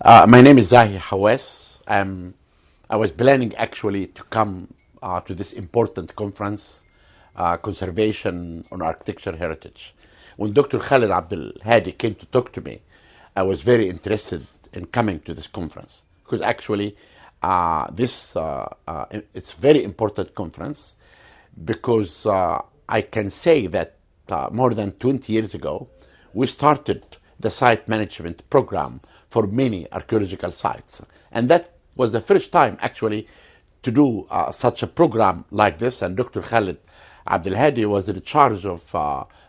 My name is Zahi Hawas. I was planning actually to come to this important conference, Conservation on Architecture Heritage. When Dr. Khalid Abdul Hadi came to talk to me, I was very interested in coming to this conference because actually it's a very important conference because I can say that more than 20 years ago, we started the site management program for many archaeological sites. And that was the first time actually to do such a program like this. And Dr. Khalid Abdul Hadi was in charge of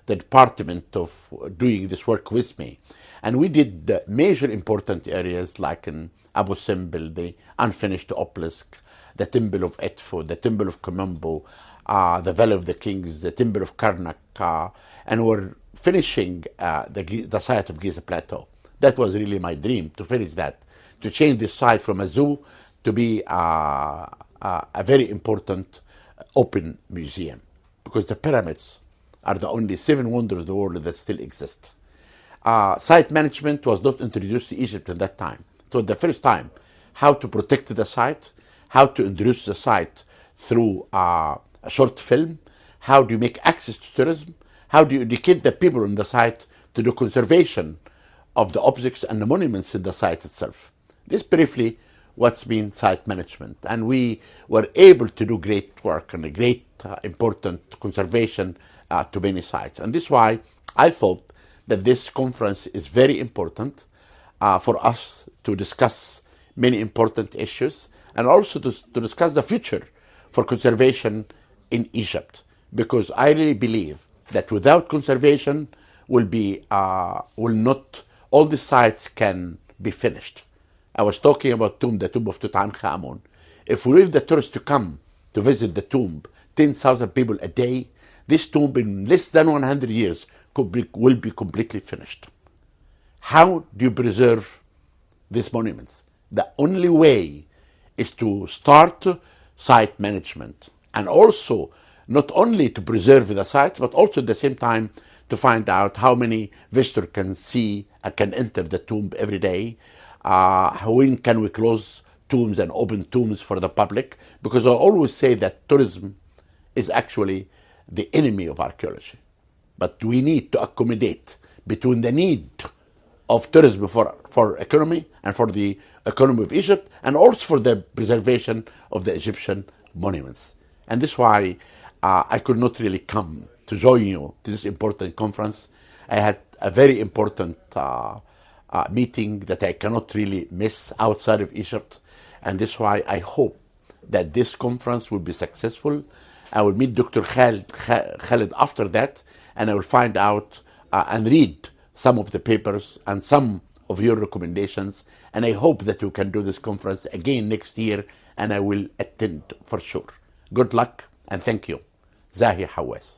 the department of doing this work with me. And we did major important areas like in Abu Simbel, the unfinished obelisk, the Temple of Edfu, the Temple of Komombo, the Valley of the Kings, the Temple of Karnak, and we're finishing the site of Giza Plateau. That was really my dream, to finish that, to change this site from a zoo to be a very important open museum, because the pyramids are the only 7 wonders of the world that still exist. Site management was not introduced to Egypt at that time. It was the first time how to protect the site, how to introduce the site through a short film, how do you make access to tourism, how do you educate the people on the site to do conservation of the objects and the monuments in the site itself. This briefly what's been site management. And we were able to do great work and a great important conservation to many sites. And this is why I thought that this conference is very important for us to discuss many important issues and also to discuss the future for conservation in Egypt. Because I really believe that without conservation will not all the sites can be finished. I was talking about the tomb of Tutankhamun. If we leave the tourists to come to visit the tomb, 10,000 people a day, this tomb in less than 100 years will be completely finished. How do you preserve these monuments? The only way is to start site management, and also not only to preserve the sites, but also at the same time to find out how many visitors can see and can enter the tomb every day. When can we close tombs and open tombs for the public? Because I always say that tourism is actually the enemy of archaeology. But we need to accommodate between the need of tourism for economy and for the economy of Egypt, and also for the preservation of the Egyptian monuments. And this is why I could not really come to join you to this important conference. I had a very important meeting that I cannot really miss outside of Egypt. And this is why I hope that this conference will be successful. I will meet Dr. Khalid after that, and I will find out and read some of the papers and some of your recommendations. And I hope that we can do this conference again next year, and I will attend for sure. Good luck, and thank you. Zahi Hawas.